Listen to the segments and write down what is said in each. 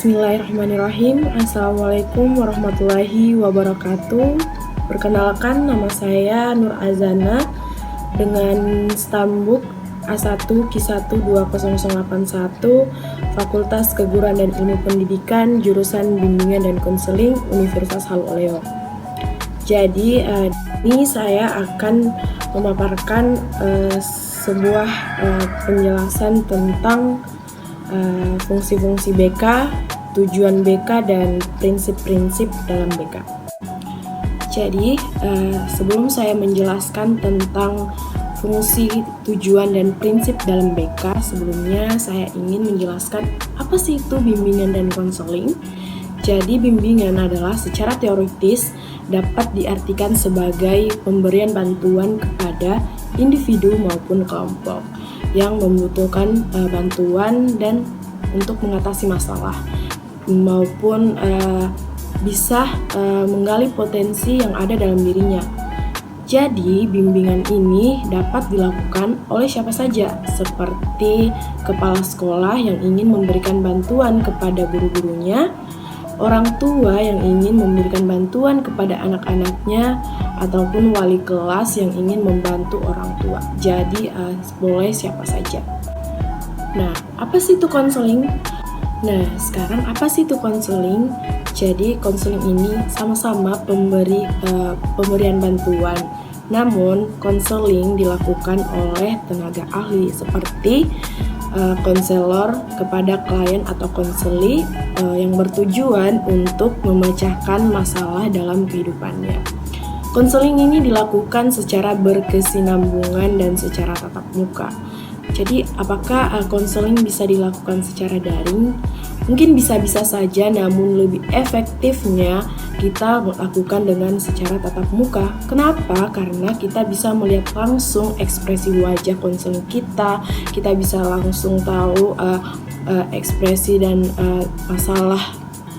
Bismillahirrahmanirrahim. Assalamualaikum warahmatullahi wabarakatuh. Perkenalkan, nama saya Nur Azana dengan stambuk A1 Q1 20081 Fakultas Keguruan dan Ilmu Pendidikan, jurusan Bimbingan dan Konseling Universitas Halu Oleo. Jadi ini saya akan memaparkan sebuah penjelasan tentang fungsi-fungsi BK, tujuan BK, dan prinsip-prinsip dalam BK. Jadi, sebelum saya menjelaskan tentang fungsi, tujuan, dan prinsip dalam BK, sebelumnya saya ingin menjelaskan apa sih itu bimbingan dan konseling. Jadi, bimbingan adalah secara teoritis dapat diartikan sebagai pemberian bantuan kepada individu maupun kelompok yang membutuhkan bantuan dan untuk mengatasi masalah maupun bisa menggali potensi yang ada dalam dirinya. Jadi, bimbingan ini dapat dilakukan oleh siapa saja, seperti kepala sekolah yang ingin memberikan bantuan kepada guru-gurunya, orang tua yang ingin memberikan bantuan kepada anak-anaknya, ataupun wali kelas yang ingin membantu orang tua. Jadi boleh siapa saja. Nah, apa sih itu konseling? Nah, sekarang apa sih itu konseling? Jadi konseling ini sama-sama pemberian bantuan. Namun konseling dilakukan oleh tenaga ahli seperti konselor kepada klien atau konseli yang bertujuan untuk memecahkan masalah dalam kehidupannya. Konseling ini dilakukan secara berkesinambungan dan secara tatap muka. Jadi, apakah konseling bisa dilakukan secara daring? Mungkin bisa-bisa saja, namun lebih efektifnya kita melakukan dengan secara tatap muka. Kenapa? Karena kita bisa melihat langsung ekspresi wajah konseling kita bisa langsung tahu ekspresi dan masalah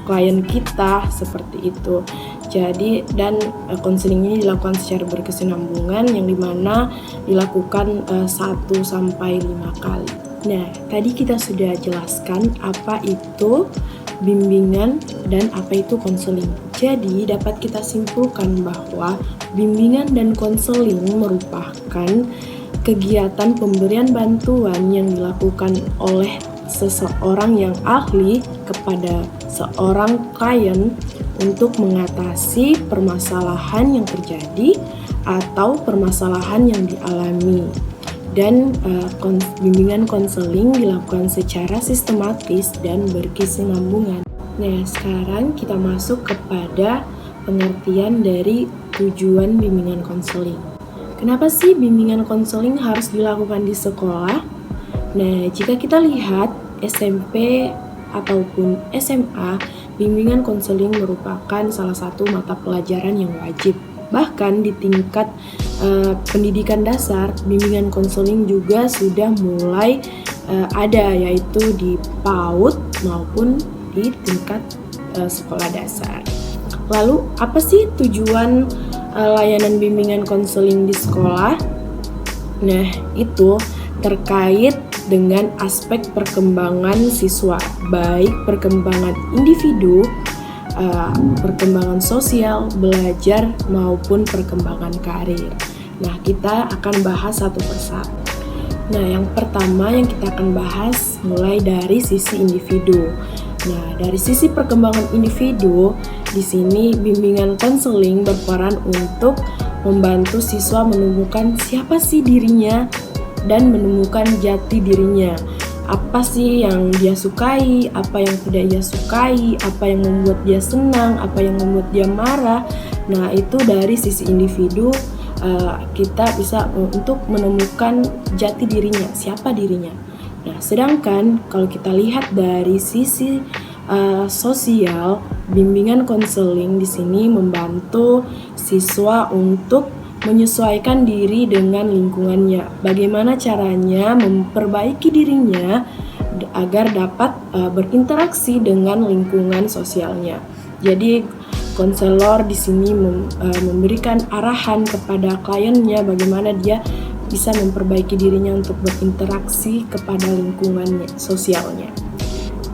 klien kita, seperti itu. Jadi, dan konseling ini dilakukan secara berkesinambungan yang dimana dilakukan 1-5 kali. Nah, tadi kita sudah jelaskan apa itu bimbingan dan apa itu konseling. Jadi, dapat kita simpulkan bahwa bimbingan dan konseling merupakan kegiatan pemberian bantuan yang dilakukan oleh seseorang yang ahli kepada seorang klien untuk mengatasi permasalahan yang terjadi atau permasalahan yang dialami. Dan bimbingan konseling dilakukan secara sistematis dan berkesinambungan. Nah, sekarang kita masuk kepada pengertian dari tujuan bimbingan konseling. Kenapa sih bimbingan konseling harus dilakukan di sekolah? Nah, jika kita lihat SMP ataupun SMA, bimbingan konseling merupakan salah satu mata pelajaran yang wajib. Bahkan di tingkat pendidikan dasar, bimbingan konseling juga sudah mulai ada, yaitu di PAUD maupun di tingkat sekolah dasar. Lalu, apa sih tujuan layanan bimbingan konseling di sekolah? Nah, itu terkait dengan aspek perkembangan siswa, baik perkembangan individu, perkembangan sosial, belajar, maupun perkembangan karir. Nah, kita akan bahas satu persatu. Nah, yang pertama yang kita akan bahas mulai dari sisi individu. Nah, dari sisi perkembangan individu, di sini bimbingan konseling berperan untuk membantu siswa menemukan siapa sih dirinya dan menemukan jati dirinya. Apa sih yang dia sukai, apa yang tidak dia sukai, apa yang membuat dia senang, apa yang membuat dia marah. Nah, itu dari sisi individu kita bisa untuk menemukan jati dirinya, siapa dirinya. Nah, sedangkan kalau kita lihat dari sisi sosial, bimbingan konseling di sini membantu siswa untuk menyesuaikan diri dengan lingkungannya. Bagaimana caranya memperbaiki dirinya agar dapat berinteraksi dengan lingkungan sosialnya. Jadi konselor di sini memberikan arahan kepada kliennya bagaimana dia bisa memperbaiki dirinya untuk berinteraksi kepada lingkungannya, sosialnya.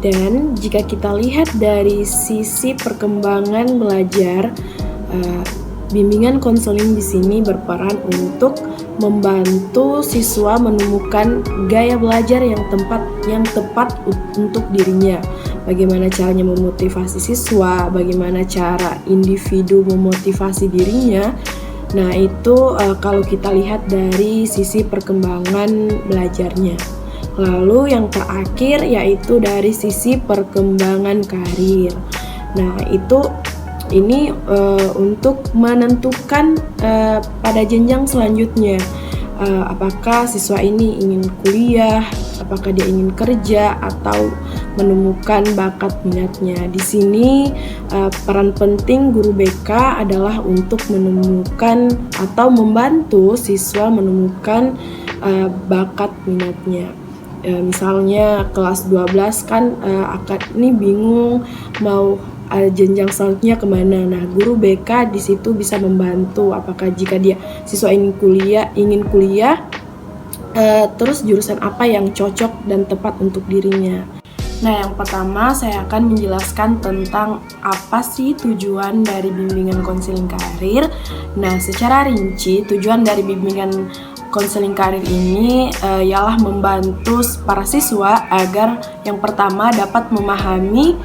Dan jika kita lihat dari sisi perkembangan belajar, bimbingan konseling di sini berperan untuk membantu siswa menemukan gaya belajar yang tepat untuk dirinya. Bagaimana caranya memotivasi siswa, bagaimana cara individu memotivasi dirinya. Nah, itu kalau kita lihat dari sisi perkembangan belajarnya. Lalu yang terakhir yaitu dari sisi perkembangan karir. Nah, ini untuk menentukan pada jenjang selanjutnya, apakah siswa ini ingin kuliah, apakah dia ingin kerja atau menemukan bakat minatnya. Di sini peran penting guru BK adalah untuk menemukan atau membantu siswa menemukan bakat minatnya. Misalnya kelas 12 kan ini bingung mau jenjang selanjutnya kemana. Nah, guru BK di situ bisa membantu apakah jika siswa ingin kuliah, terus jurusan apa yang cocok dan tepat untuk dirinya. Nah, yang pertama saya akan menjelaskan tentang apa sih tujuan dari bimbingan konseling karir. Nah, secara rinci tujuan dari bimbingan konseling karir ini ialah membantu para siswa agar yang pertama dapat memahami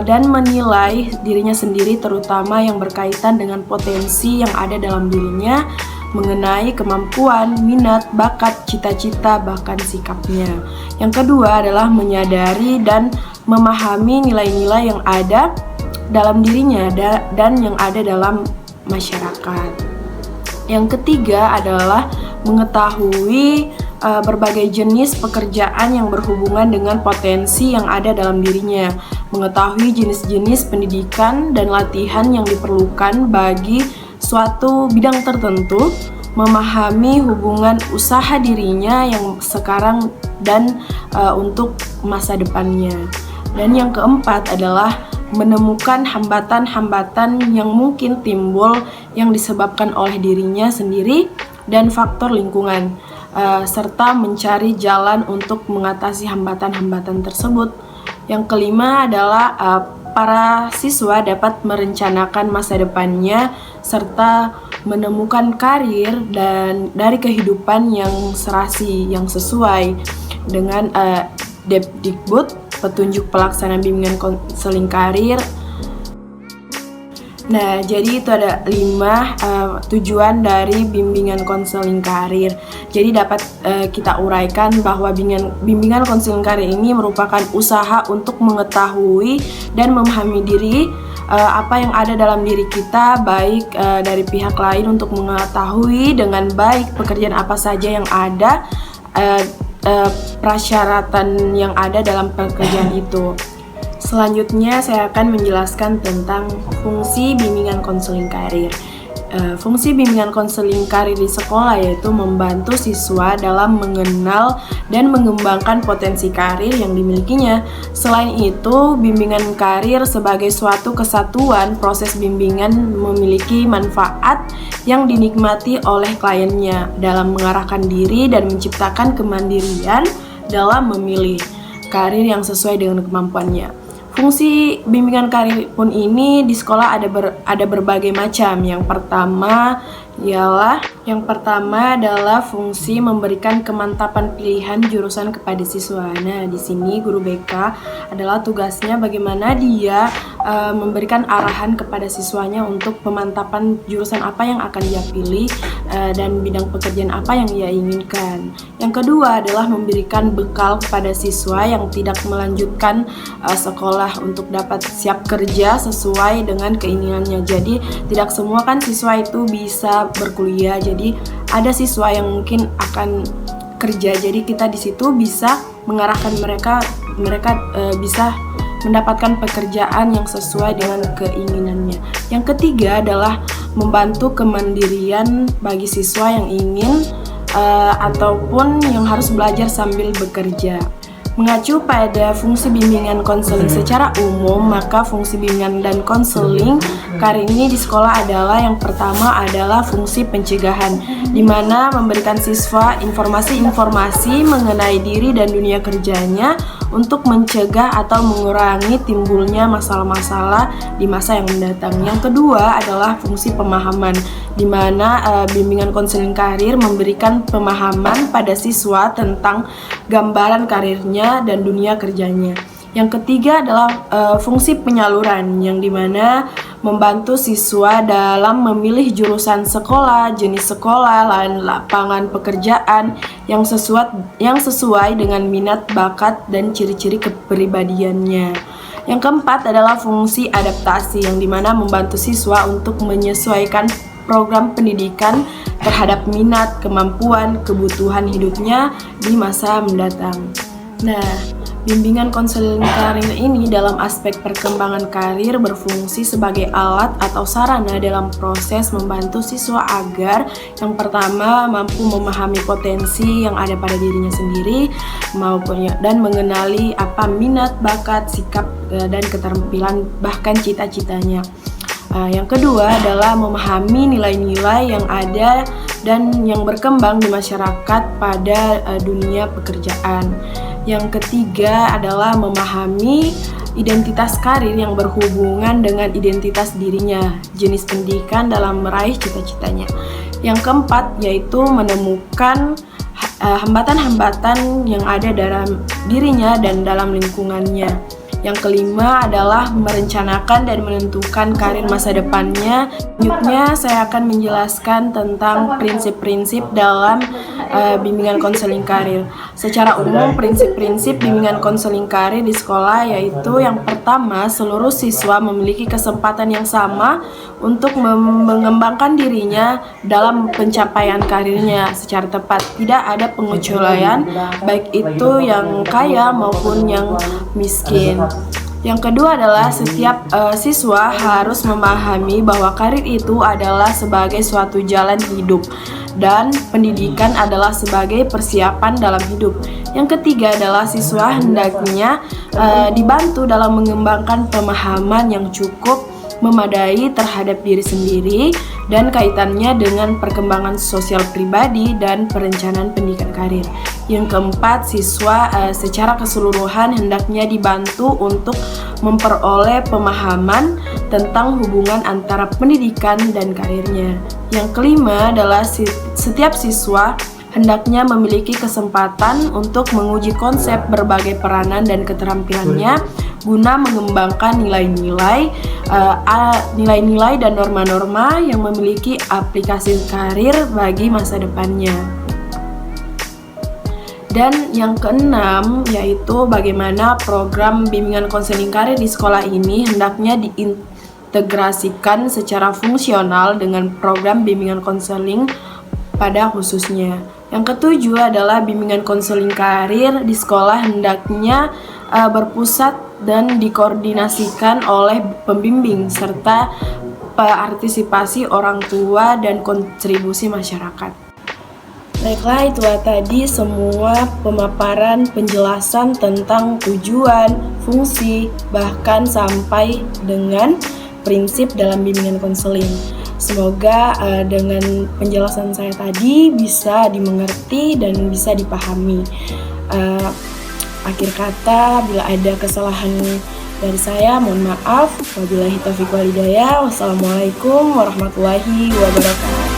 dan menilai dirinya sendiri, terutama yang berkaitan dengan potensi yang ada dalam dirinya mengenai kemampuan, minat, bakat, cita-cita, bahkan sikapnya. Yang kedua adalah menyadari dan memahami nilai-nilai yang ada dalam dirinya dan yang ada dalam masyarakat. Yang ketiga adalah mengetahui berbagai jenis pekerjaan yang berhubungan dengan potensi yang ada dalam dirinya, mengetahui jenis-jenis pendidikan dan latihan yang diperlukan bagi suatu bidang tertentu, memahami hubungan usaha dirinya yang sekarang dan untuk masa depannya. Dan yang keempat adalah menemukan hambatan-hambatan yang mungkin timbul yang disebabkan oleh dirinya sendiri dan faktor lingkungan, serta mencari jalan untuk mengatasi hambatan-hambatan tersebut. Yang kelima adalah para siswa dapat merencanakan masa depannya serta menemukan karir dan dari kehidupan yang serasi, yang sesuai dengan Depdikbud, petunjuk pelaksanaan bimbingan konseling karir. Nah, jadi itu ada 5 tujuan dari bimbingan konseling karir. Jadi dapat kita uraikan bahwa bimbingan konseling karir ini merupakan usaha untuk mengetahui dan memahami diri, apa yang ada dalam diri kita, baik dari pihak lain untuk mengetahui dengan baik pekerjaan apa saja yang ada, prasyaratan yang ada dalam pekerjaan itu. Selanjutnya saya akan menjelaskan tentang fungsi bimbingan konseling karir. Fungsi bimbingan konseling karir di sekolah yaitu membantu siswa dalam mengenal dan mengembangkan potensi karir yang dimilikinya. Selain itu, bimbingan karir sebagai suatu kesatuan proses bimbingan memiliki manfaat yang dinikmati oleh kliennya dalam mengarahkan diri dan menciptakan kemandirian dalam memilih karir yang sesuai dengan kemampuannya. Fungsi bimbingan karir pun ini di sekolah ada berbagai macam. Yang pertama adalah fungsi memberikan kemantapan pilihan jurusan kepada siswa. Nah, di sini guru BK adalah tugasnya bagaimana dia memberikan arahan kepada siswanya untuk pemantapan jurusan apa yang akan dia pilih dan bidang pekerjaan apa yang ia inginkan. Yang kedua adalah memberikan bekal kepada siswa yang tidak melanjutkan sekolah untuk dapat siap kerja sesuai dengan keinginannya. Jadi tidak semua kan siswa itu bisa berkuliah. Jadi ada siswa yang mungkin akan kerja. Jadi kita di situ bisa mengarahkan mereka bisa mendapatkan pekerjaan yang sesuai dengan keinginannya. Yang ketiga adalah membantu kemandirian bagi siswa yang ingin ataupun yang harus belajar sambil bekerja. Mengacu pada fungsi bimbingan konseling secara umum, maka fungsi bimbingan dan konseling karir ini di sekolah adalah yang pertama adalah fungsi pencegahan, di mana memberikan siswa informasi-informasi mengenai diri dan dunia kerjanya untuk mencegah atau mengurangi timbulnya masalah-masalah di masa yang mendatang. Yang kedua adalah fungsi pemahaman, di mana bimbingan konseling karir memberikan pemahaman pada siswa tentang gambaran karirnya dan dunia kerjanya. Yang ketiga adalah fungsi penyaluran, yang dimana membantu siswa dalam memilih jurusan sekolah, jenis sekolah, dan lapangan pekerjaan yang sesuai dengan minat, bakat, dan ciri-ciri kepribadiannya. Yang keempat adalah fungsi adaptasi, yang dimana membantu siswa untuk menyesuaikan program pendidikan terhadap minat, kemampuan, kebutuhan hidupnya di masa mendatang. Nah, bimbingan konseling karir ini dalam aspek perkembangan karir berfungsi sebagai alat atau sarana dalam proses membantu siswa agar yang pertama mampu memahami potensi yang ada pada dirinya sendiri dan mengenali apa minat, bakat, sikap, dan keterampilan bahkan cita-citanya. Yang kedua adalah memahami nilai-nilai yang ada dan yang berkembang di masyarakat pada dunia pekerjaan. Yang ketiga adalah memahami identitas karir yang berhubungan dengan identitas dirinya, jenis pendidikan dalam meraih cita-citanya. Yang keempat yaitu menemukan hambatan-hambatan yang ada dalam dirinya dan dalam lingkungannya. Yang kelima adalah merencanakan dan menentukan karir masa depannya. Selanjutnya saya akan menjelaskan tentang prinsip-prinsip dalam bimbingan konseling karir. Secara umum, prinsip-prinsip bimbingan konseling karir di sekolah yaitu yang pertama, seluruh siswa memiliki kesempatan yang sama untuk mengembangkan dirinya dalam pencapaian karirnya secara tepat. Tidak ada pengecualian, baik itu yang kaya maupun yang miskin. Yang kedua adalah setiap siswa harus memahami bahwa karir itu adalah sebagai suatu jalan hidup dan pendidikan adalah sebagai persiapan dalam hidup. Yang ketiga adalah siswa hendaknya dibantu dalam mengembangkan pemahaman yang cukup memadai terhadap diri sendiri dan kaitannya dengan perkembangan sosial pribadi dan perencanaan pendidikan karir. Yang keempat, siswa secara keseluruhan hendaknya dibantu untuk memperoleh pemahaman tentang hubungan antara pendidikan dan karirnya. Yang kelima adalah setiap siswa hendaknya memiliki kesempatan untuk menguji konsep berbagai peranan dan keterampilannya guna mengembangkan nilai-nilai dan norma-norma yang memiliki aplikasi karir bagi masa depannya. Dan yang keenam yaitu bagaimana program bimbingan konseling karir di sekolah ini hendaknya diintegrasikan secara fungsional dengan program bimbingan konseling pada khususnya. Yang ketujuh adalah bimbingan konseling karir di sekolah hendaknya berpusat dan dikoordinasikan oleh pembimbing serta partisipasi orang tua dan kontribusi masyarakat. Baiklah, itulah tadi semua pemaparan penjelasan tentang tujuan, fungsi, bahkan sampai dengan prinsip dalam bimbingan konseling. Semoga dengan penjelasan saya tadi bisa dimengerti dan bisa dipahami. Akhir kata, bila ada kesalahan dari saya, mohon maaf. Wabillahi taufiq wal hidayah. Wassalamualaikum warahmatullahi wabarakatuh.